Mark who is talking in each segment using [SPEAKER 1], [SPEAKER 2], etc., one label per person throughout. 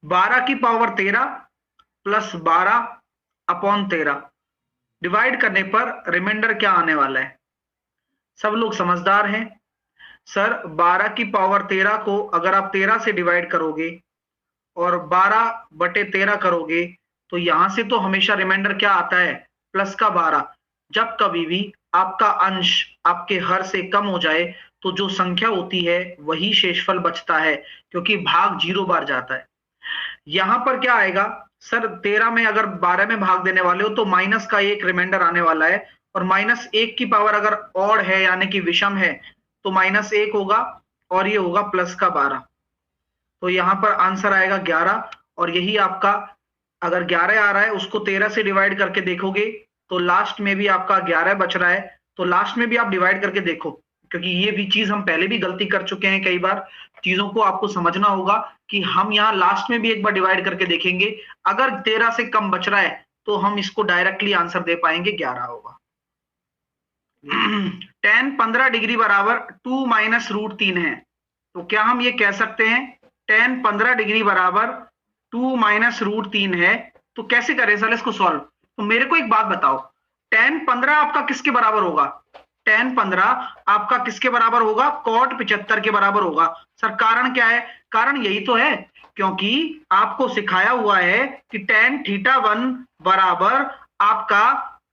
[SPEAKER 1] 12 की power 13 plus 12/13 divide करने पर रिमाइंडर क्या आने वाला है? सब लोग समझदार हैं। सर 12 की पावर 13 को अगर आप 13 से डिवाइड करोगे और 12/13 करोगे तो यहां से तो हमेशा रिमाइंडर क्या आता है? प्लस का 12। जब कभी भी आपका अंश आपके हर से कम हो जाए तो जो संख्या होती है वही शेषफल बचता है, क्योंकि भाग 0 बार जाता है। यहां पर क्या आएगा? सर 13 में अगर 12 में भाग देने वाले हो तो माइनस का 1 रिमाइंडर आने वाला है, और -1 की पावर अगर ऑड है यानी कि विषम है तो -1 होगा और ये होगा प्लस का 12। तो यहां पर आंसर आएगा 11। और यही आपका, अगर 11 आ रहा है उसको 13 से डिवाइड करके देखोगे तो लास्ट में भी आपका 11 बच रहा है। तो लास्ट में भी आप डिवाइड करके देखो, क्योंकि ये भी चीज हम पहले भी गलती कर चुके हैं कई बार। चीजों को आपको समझना होगा कि हम यहाँ लास्ट में भी एक बार डिवाइड करके देखेंगे। अगर 13 से कम बच रहा है तो हम इसको डायरेक्टली आंसर दे पाएंगे, 11 होगा। tan 15 डिग्री बराबर 2 माइनस √3 है, तो क्या हम ये कह सकते हैं tan 15 डिग्री बराबर 2 माइनस √3 है? तो कैसे करें सर इसको सॉल्व? तो मेरे को एक बात बताओ, tan 15 आपका किसके बराबर होगा? tan 15 आपका किसके बराबर होगा? cot 75 के बराबर होगा। सर कारण क्या है? कारण यही तो है, क्योंकि आपको सिखाया हुआ है कि tan θ1 बराबर आपका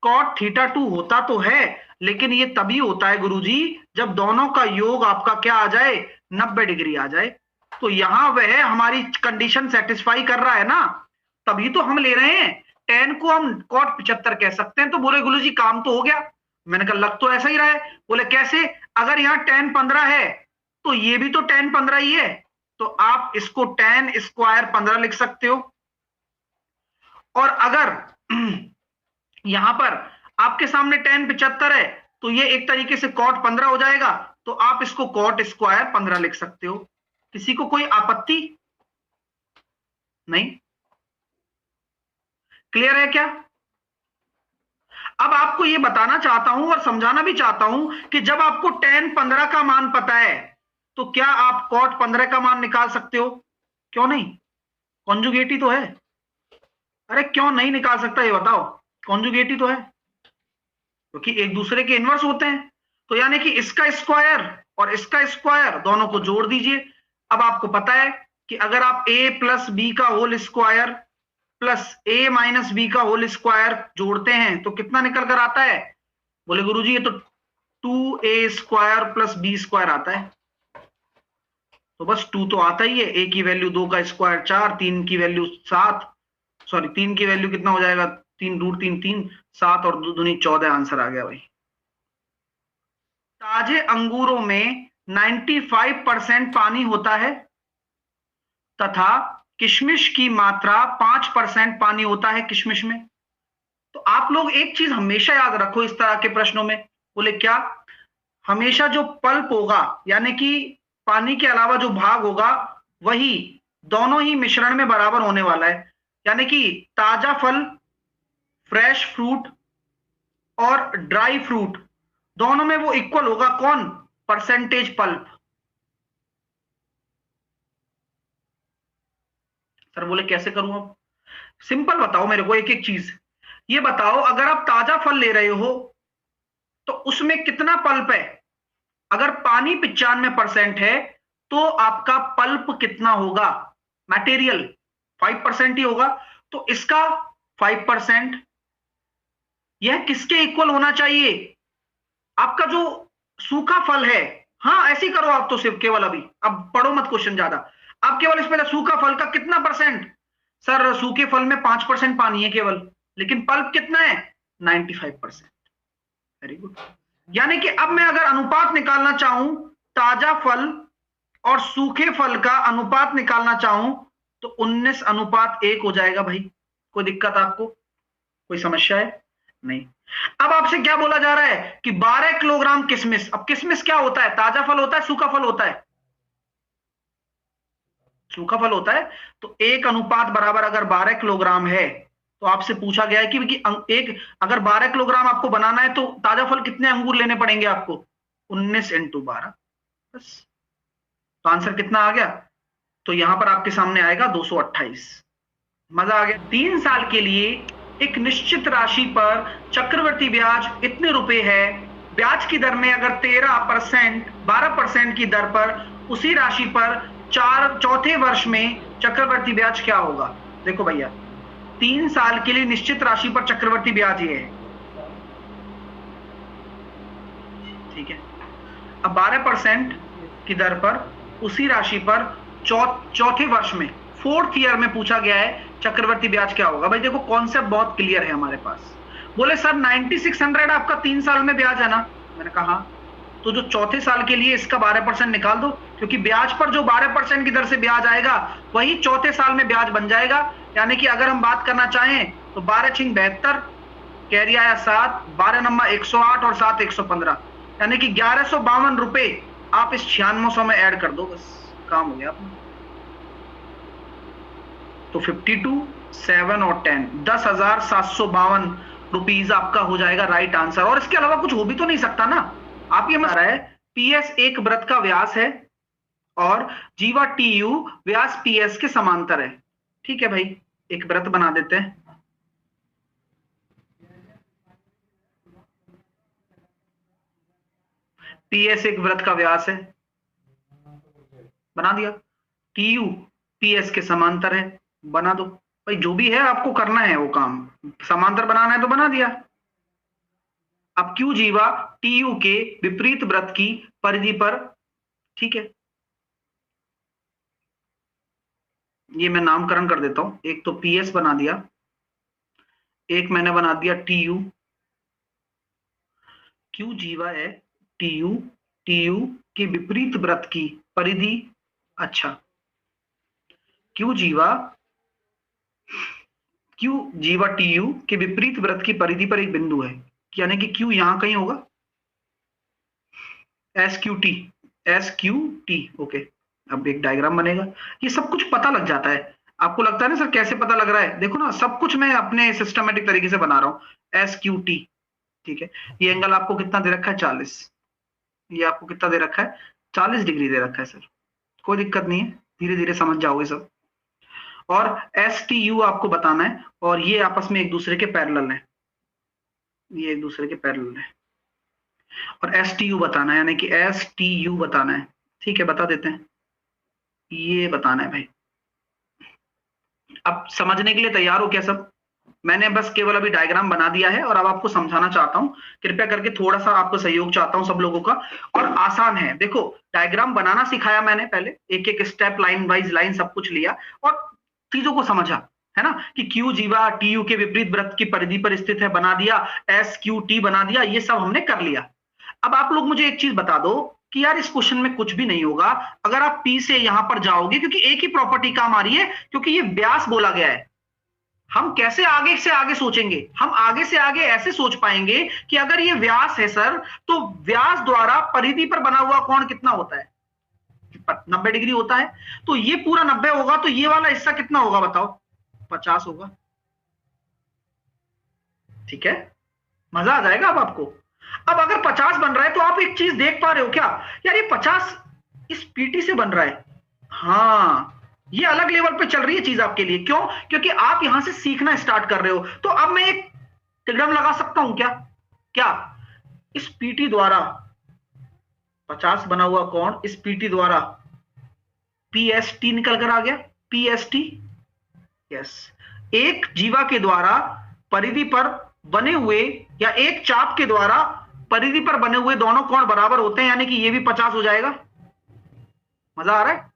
[SPEAKER 1] cot θ2 होता तो है, लेकिन ये तभी होता है गुरुजी जब दोनों का योग आपका क्या आ जाए? 90 डिग्री आ जाए। तो यहां वह हमारी कंडीशन सेटिस्फाई कर रहा है ना, तभी तो हम ले रहे हैं। tan को हम cot 75 कह सकते हैं। तो बोले गुरुजी काम तो हो गया। मैंने कहा लग तो ऐसा ही रहा है। बोले कैसे? अगर यहाँ tan 15 है तो ये भी तो tan 15 ही है, तो आप इसको tan स्क्वायर 15 लिख सकते हो। और अगर यहां पर आपके सामने tan 75 है तो ये एक तरीके से cot 15 हो जाएगा, तो आप इसको cot स्क्वायर 15 लिख सकते हो। किसी को कोई आपत्ति नहीं? क्लियर है क्या? अब आपको ये बताना चाहता हूं और समझाना भी चाहता हूं कि जब आपको tan 15 का मान पता है तो क्या आप cot 15 का मान निकाल सकते हो? क्यों नहीं? कॉन्जुगेट ही तो है। अरे क्यों नहीं निकाल सकता ये बताओ? कॉन्जुगेट ही तो है, क्योंकि एक दूसरे के इनवर्स होते हैं। तो यानी कि इसका स्क्वायर और इसका स्क्वायर दोनों को जोड़ दीजिए। अब आपको पता है कि अगर आप a प्लस बी का whole square plus a minus B का होल स्क्वायर जोड़ते हैं तो कितना निकल कर आता है? बोले गुरुजी ये तो 2a square plus B square आता है। तो बस 2 तो आता ही है, a की वैल्यू 2 का स्क्वायर 4, 3 की वैल्यू 7, सॉरी 3 की वैल्यू कितना हो जाएगा? 3 √3 3, 7 और 2 दूनी 14 आंसर आ गया भाई। ताजे अंगूरों में 95% पानी होता है तथा किशमिश की मात्रा 5% पानी होता है किशमिश में। तो आप लोग एक चीज हमेशा याद रखो इस तरह के प्रश्नों में। बोले क्या? हमेशा जो पल्प होगा यानी कि पानी के अलावा जो भाग होगा वही दोनों ही मिश्रण में बराबर होने वाला है। यानी कि ताजा फल, फ्रेश फ्रूट और ड्राई फ्रूट दोनों में वो इक्वल होगा। कौन? Percentage pulp. सर बोले कैसे करूं? अब सिंपल बताओ मेरे को एक एक चीज। ये बताओ अगर आप ताजा फल ले रहे हो तो उसमें कितना पल्प है? अगर पानी 95% है तो आपका पल्प कितना होगा? मटेरियल 5% ही होगा। तो इसका 5%, यह किसके इक्वल होना चाहिए? आपका जो सूखा फल है। हाँ ऐसे ही करो आप तो, सिर्फ केवल अभी अब पढ़ो मत क्वेश्चन ज्यादा। आप केवल इस पहले सूखा फल का कितना परसेंट? सर सूखे फल में 5% पानी है केवल, लेकिन पल्प कितना है? 95%। Very good. यानी कि अब मैं अगर अनुपात निकालना चाहूं, ताजा फल और सूखे फल का अनुपात निकालना चाहूं तो 19:1 हो जाएगा भाई। कोई दिक्कत आपको? कोई समस्या है? नहीं। अब आपसे क्या बोला जा रहा है कि 12 किलोग्राम किशमिश। अब किशमिश क्या होता है? ताजा फल होता है, सूखा फल होता है? सूखा फल होता है। तो 1 बराबर अगर 12 किलोग्राम है तो आपसे पूछा गया है कि एक अगर 12 किलोग्राम आपको बनाना है तो ताजा फल कितने अंगूर लेने पड़ेंगे आपको? 19 × 12। बस। तो आंसर कितना आ गया? तो यहां पर आपके सामने आएगा 228। मजा आ गया। 3 साल के लिए एक निश्चित राशि पर चक्रवृद्धि ब्याज इतने रुपए है, ब्याज की दर में अगर 13% 12% की दर पर उसी राशि पर चौथे वर्ष में चक्रवृद्धि ब्याज क्या होगा? देखो भैया, 3 साल के लिए निश्चित राशि पर चक्रवृद्धि ब्याज ये है, ठीक है। अब 12% की दर पर उसी राशि पर चौथे वर्ष में, 4th ईयर में पूछा गया है चक्रवृद्धि ब्याज क्या होगा। भाई देखो, कॉन्सेप्ट बहुत क्लियर है हमारे पास। बोले सर 9600 आपका 3 साल में ब्याज है ना? मैंने कहा तो जो चौथे साल के लिए इसका 12% निकाल दो, क्योंकि ब्याज पर जो 12% की दर से ब्याज आएगा वही चौथे साल में ब्याज बन जाएगा। यानी कि अगर हम बात करना चाहें तो 12 × 72, कैरी आया 7, 12 नंबर 108 और 7 115, यानी कि 1152 रुपए आप इस 9600 में ऐड कर दो, बस काम हो गया अपना। तो 52, 7 और 10, 10,752 रुपीज आपका हो जाएगा राइट आंसर। और इसके अलावा कुछ हो भी तो नहीं सकता ना। आप ये बता रहा है पीएस एक वृत्त का व्यास है और जीवा टीयू व्यास पीएस के समांतर है। ठीक है भाई, एक वृत्त बना देते हैं। पीएस एक वृत्त का व्यास है, बना दिया। टीयू पीएस के समांतर है, बना दो। भाई जो भी है आपको करना है वो काम, समांतर बनाना है तो बना दिया। अब क्यू जीवा टीयू के विपरीत वृत्त की परिधि पर, ठीक है, ये मैं नामकरण कर देता हूं। एक तो पीएस बना दिया, एक मैंने बना दिया टीयू। क्यू जीवा है टीयू, टीयू के विपरीत वृत्त की परिधि, अच्छा, क्यू जीवा टीयू के विपरीत वृत्त की परिधि पर एक बिंदु है, यानी कि क्यू यहां कहीं होगा, एस क्यू टी। ओके, अब एक डायग्राम बनेगा। ये सब कुछ पता लग जाता है। आपको लगता है ना सर कैसे पता लग रहा है? देखो ना, सब कुछ मैं अपने सिस्टमेटिक तरीके से बना रहा हूं। एस क्यू टी, ठीक है। ये एंगल आपको कितना दे रखा है? 40। ये आपको कितना दे रखा है? 40 डिग्री दे रखा है सर। कोई दिक्कत नहीं है, धीरे धीरे समझ जाओगे सब। और एस टी यू आपको बताना है, और ये आपस में एक दूसरे के पैरेलल है, ये एक दूसरे के पैरेलल है। और एस टी यू बताना है, यानी कि एस टी यू बताना है। ठीक है, बता देते हैं, ये बताना है भाई। अब समझने के लिए तैयार हो क्या सब? मैंने बस केवल अभी डायग्राम बना दिया है और अब आपको समझाना चाहता हूं। कृपया करके थोड़ा सा आपको सहयोग चाहता हूं सब लोगों का। और आसान है, देखो डायग्राम बनाना सिखाया मैंने पहले, एक एक स्टेप, लाइन वाइज लाइन सब कुछ लिया और चीजों को समझा, है ना, कि क्यू जीवा टीयू के विपरीत वृत्त की परिधि पर स्थित है, बना दिया। एस क्यू टी बना दिया, ये सब हमने कर लिया। अब आप लोग मुझे एक चीज बता दो कि यार इस क्वेश्चन में कुछ भी नहीं होगा अगर आप पी से यहां पर जाओगे, क्योंकि एक ही प्रॉपर्टी काम आ रही है, क्योंकि ये व्यास बोला गया है। हम कैसे आगे से आगे सोचेंगे? हम आगे से आगे ऐसे सोच पाएंगे कि अगर ये व्यास है सर, तो व्यास द्वारा परिधि पर बना हुआ कोण कितना होता है? 90 डिग्री होता है। तो ये पूरा 90 होगा, तो ये वाला हिस्सा कितना होगा बताओ? 50 होगा। ठीक है, मजा आ जाएगा अब आपको। अब अगर 50 बन रहा है तो आप एक चीज देख पा रहे हो क्या? यार ये 50 इस पीटी से बन रहा है। हाँ, ये अलग लेवल पे चल रही है चीज आपके लिए। क्यों? क्योंकि आप यहां से सीखना स्टार्ट कर रहे हो। तो अब मैं एक तिगड़म लगा सकता हूं क्या इस पीटी द्वारा 50 बना हुआ कोण, इस पीटी द्वारा पीएसटी निकल कर आ गया, पीएसटी। यस, एक जीवा के द्वारा परिधि पर बने हुए या एक चाप के द्वारा परिधि पर बने हुए दोनों कोण बराबर होते हैं, यानी कि ये भी 50 हो जाएगा। मजा आ रहा है?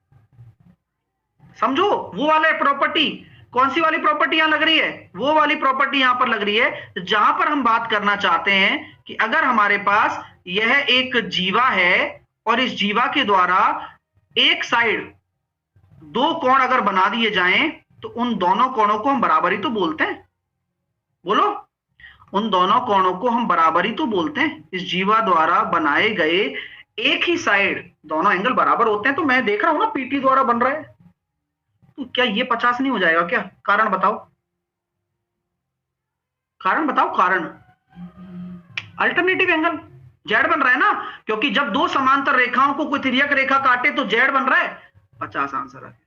[SPEAKER 1] समझो, वो वाला प्रॉपर्टी, कौन सी वाली प्रॉपर्टी यहां लग रही है? वो वाली प्रॉपर्टी यहां पर लग रही है जहां पर हम बात करना चाहते हैं कि अगर हमारे पास यह एक जीवा है और इस जीवा के द्वारा एक साइड दो कोण अगर बना दिए जाएं तो उन दोनों कोणों को हम बराबर ही तो बोलते हैं। बोलो, उन दोनों कोणों को हम बराबर ही तो बोलते हैं। इस जीवा द्वारा बनाए गए एक ही साइड दोनों एंगल बराबर होते हैं। तो मैं देख रहा हूं ना पीटी द्वारा बन रहा है, तो क्या ये 50 नहीं हो जाएगा क्या? कारण बताओ, कारण बताओ, कारण। अल्टरनेटिव एंगल जेड बन रहा है ना, क्योंकि जब दो समांतर रेखाओं को कोई तिर्यक रेखा काटे तो जेड बन रहा है। 50 आंसर है।